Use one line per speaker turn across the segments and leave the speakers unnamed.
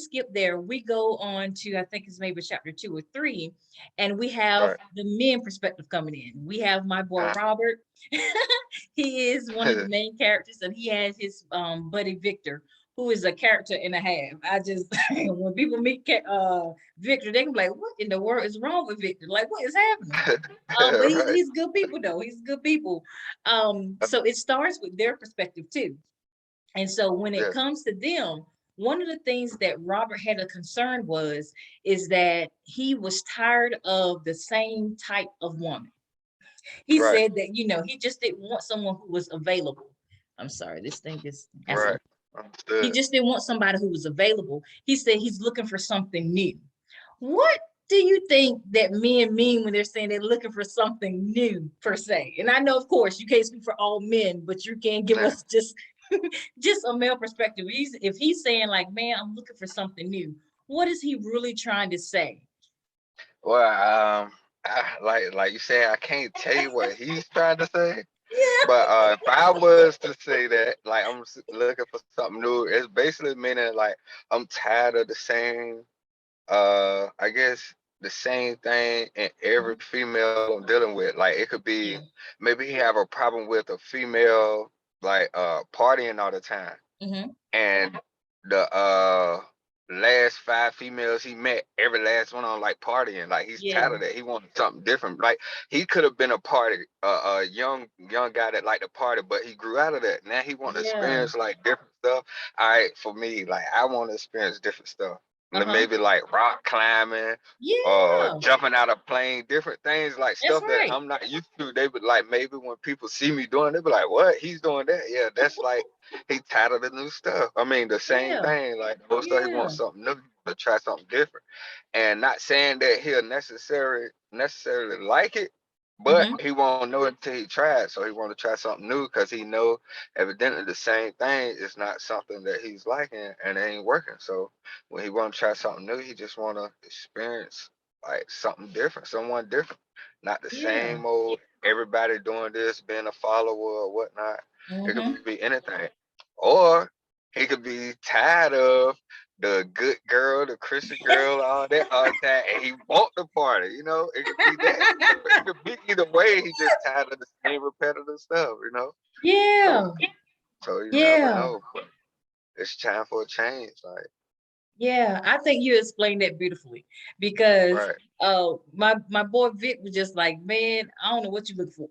skip there. We go on to, I think it's maybe chapter 2 or 3, and we have
Right.
the men perspective coming in. We have my boy
Uh,
Robert. He is one of the main characters, and he has his buddy Victor, who is a character and a half. I just when people meet Victor, they can be like, "What in the world is wrong with Victor? Like, what is happening?" But
right.
he's good people though. He's good people. So it starts with their perspective too. And so when it
Yeah.
comes to them, one of the things that Robert had a concern was is that he was tired of the same type of woman. He
Right.
said that, he just didn't want someone who was available. I'm sorry, this thing is
Right.
asking. He
Understood.
just didn't want somebody who was available. He said he's looking for something new. What do you think that men mean when they're saying they're looking for something new per se? And I know, of course, you can't speak for all men, but you can give
Yeah.
us just a male perspective. If he's saying like, "Man, I'm looking for something new," what is he really trying to say?
Well, like you said, I can't tell you what he's trying to say.
Yeah.
But if I was to say that, like looking for something new, it's basically meaning like I'm tired of the same, I guess the same thing in every
Mhm.
female I'm dealing with. Like it could be
Yeah.
maybe he have a problem with a female like partying all the time,
Hmm.
and the last 5 females he met, every last one on like partying. Like he's tired
Yeah.
of that. He wanted something different. Like he could have been a party, a young guy that liked to party, but he grew out of that. Now he want to
Yeah.
experience like different stuff. All right, for me, like I want to experience different stuff.
Uh-huh.
Maybe like rock climbing,
Yeah.
jumping out of plane, different things like
That's
stuff that
right.
I'm not used to. They would like maybe when people see me doing, they be like, "What? He's doing that? Yeah, that's like he tired of the new stuff. I mean, the same
Yeah.
thing. Like most stuff, he
Yeah.
wants something new to try something different. And not saying that he'll necessarily like it, but
Hmm.
he won't know it until he tries. So he want to try something new because he know evidently the same thing is not something that he's liking and it ain't working. So when he want to try something new, he just want to experience like something different, someone different, not the
Yeah.
same old everybody doing this, being a follower or whatnot. It could
Hmm.
be anything. Or he could be tired of the good girl, the Christian girl, all that all the time, and he want the party. It could be that. So it could be either way. He just tired of the same repetitive stuff. So
Yeah.
so you never
Yeah.
know. But it's time for a change. Like
Yeah, I think you explained that beautifully because
right,
my boy Vic was just like, "Man, I don't know what you look for."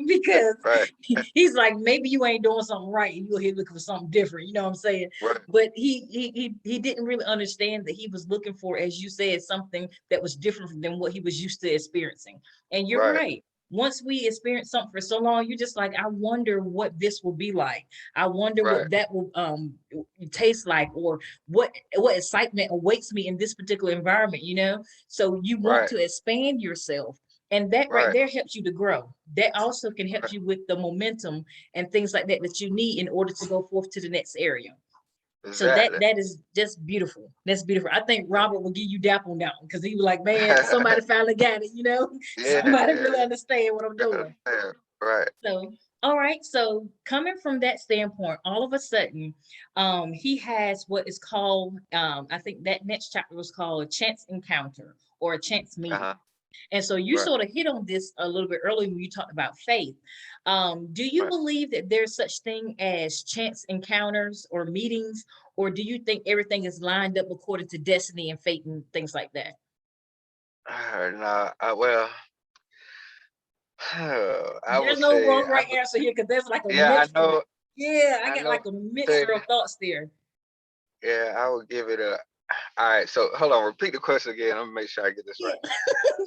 Because
right,
he's like, maybe you ain't doing something right and you're here looking for something different, you know what I'm saying?
right,
But he didn't really understand that he was looking for, as you said, something that was different than what he was used to experiencing. And you're
right,
right. Once we experience something for so long, you're just like, I wonder what this will be like. I wonder
right,
what that will taste like, or what excitement awaits me in this particular environment. So you want
right,
to expand yourself, and that right
right,
there helps you to grow. That also can help
right.
you with the momentum and things like that that you need in order to go forth to the next area. So that
Exactly.
that is just beautiful. That's beautiful. I think Robert will give you dap on that one because he was like, "Man, somebody finally got it."
Yeah,
Somebody
yeah.
really understand what I'm doing.
Yeah, right,
So, all right. So, coming from that standpoint, all of a sudden, he has what is called, I think that next chapter was called a chance encounter or a chance meeting.
uh-huh,
And so you
right,
sort of hit on this a little bit earlier when you talked about faith. Do you
right.
believe that there's such thing as chance encounters or meetings, or do you think everything is lined up according to destiny and fate and things like that?
Nah, well, I would
There's no
say,
wrong right answer here because there's like a
yeah,
mixture. Yeah, I
I
got
know.
like a
Say,
mixture of thoughts there.
yeah, I would give it a. All right, so hold on, repeat the question again. I'm gonna make sure I get this
Yeah,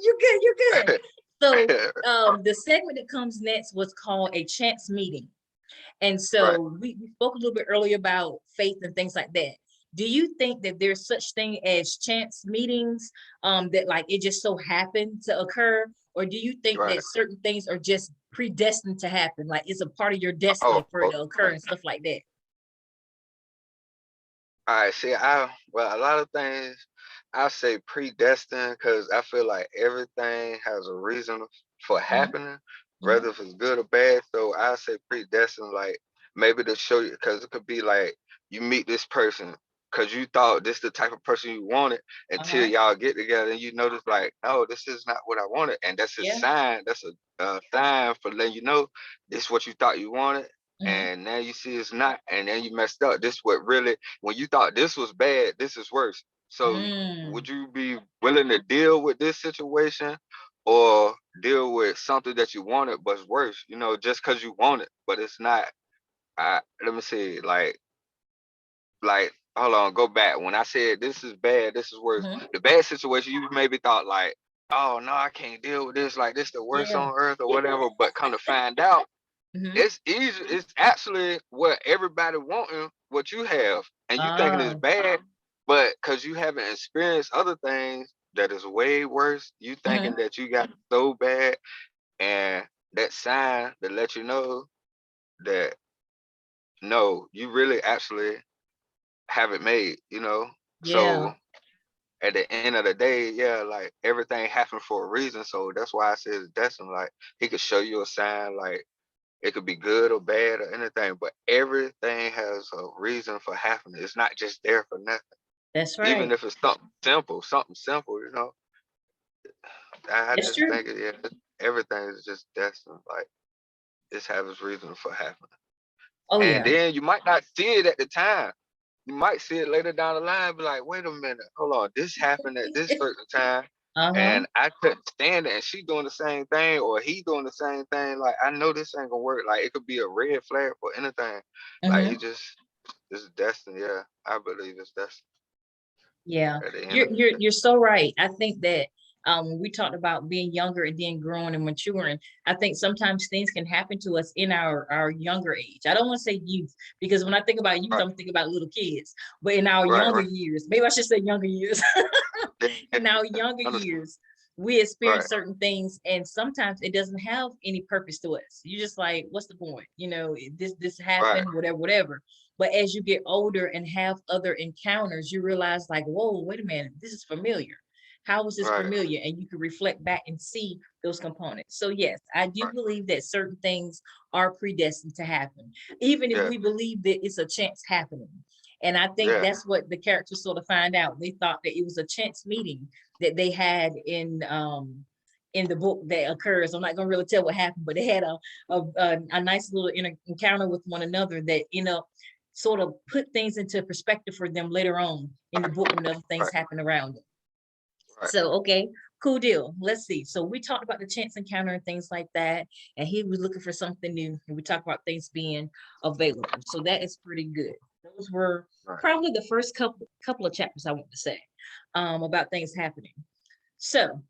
you're good.
right.
So the segment that comes next was called a chance meeting. And
Right.
so we spoke a little bit earlier about faith and things like that. Do you think that there's such thing as chance meetings, that like it just so happened to occur? Or do you think
Right.
that certain things are just predestined to happen? Like it's a part of your
Oh,
destiny for it to
okay.
occur and stuff like that.
All right. See, well, a lot of things I say predestined because I feel like everything has a reason for
Hmm.
happening,
Hmm.
whether if it's good or bad. So I say predestined, like maybe to show you, because it could be like you meet this person. because you thought this the type of person you wanted until
Uh-huh.
y'all get together and you notice like, no, this is not what I wanted. And that's a
Yeah.
sign. That's a sign for letting you know this is what you thought you wanted.
Hmm.
And now you see it's not. And then you messed up. This what really, when you thought this was bad, this is worse. So
Mm.
would you be willing to deal with this situation or deal with something that you wanted but's worse, just because you want it, but it's not. Let me see, like hold on, go back. When I said this is bad, this is worse.
Hmm.
The bad situation, you maybe thought like, oh no, I can't deal with this. Like this the worst
Yeah.
on earth or whatever. But come to find out,
Hmm.
it's easy. It's actually what everybody wanting what you have, and you thinking it's
Oh.
bad, but because you haven't experienced other things that is way worse, you thinking
Hmm.
that you got it so bad, and that sign that let you know that no, you really actually have it made.
Yeah.
So at the end of the day, yeah, like everything happened for a reason. So that's why I said it's destined. Like he could show you a sign, like it could be good or bad or anything, but everything has a reason for happening. It's not just there for nothing.
That's
Even
right.
if it's something simple. I
That's
just
true.
think everything is just destined. Like this has its reason for happening.
Oh
And
yeah.
then you might not see it at the time. You might see it later down the line, be like, wait a minute, hold on, this happened at this certain time,
Uh-huh.
and I couldn't stand it, and she doing the same thing, or he doing the same thing. Like, I know this ain't gonna work. Like, it could be a red flag for anything. Like,
Hmm.
this is destiny. Yeah, I believe it's destiny
Yeah,
at the end
you're
of
you're
the day.
you're so right. I think that when we talked about being younger and then growing and maturing, I think sometimes things can happen to us in our younger age. I don't want to say youth because when I think about youth,
Right,
I'm thinking about little kids. But in our
right,
younger
right.
years, maybe I should say younger years.
Yeah, yeah,
In our
yeah.
younger
Understand.
years, we
Right,
experience certain things, and sometimes it doesn't have any purpose to us. You just like, what's the point? This
right,
happened, whatever, whatever. But as you get older and have other encounters, you realize, like, whoa, wait a minute, this is familiar. How was this
right,
familiar? And you can reflect back and see those components. So, yes, I do
right.
believe that certain things are predestined to happen, even if
Yeah,
we believe that it's a chance happening. And I think
yeah.
that's what the characters sort of find out. They thought that it was a chance meeting that they had in the book that occurs. I'm not gonna really tell what happened, but they had a nice little encounter with one another that sort of put things into perspective for them later on in the
Right,
book when other things
right,
happen around them.
right,
So okay, cool deal. Let's see. So we talked about the chance encounter and things like that, and he was looking for something new, and we talked about things being available. So that is pretty good. Those were
right.
probably the first couple of chapters I want to say about things happening. So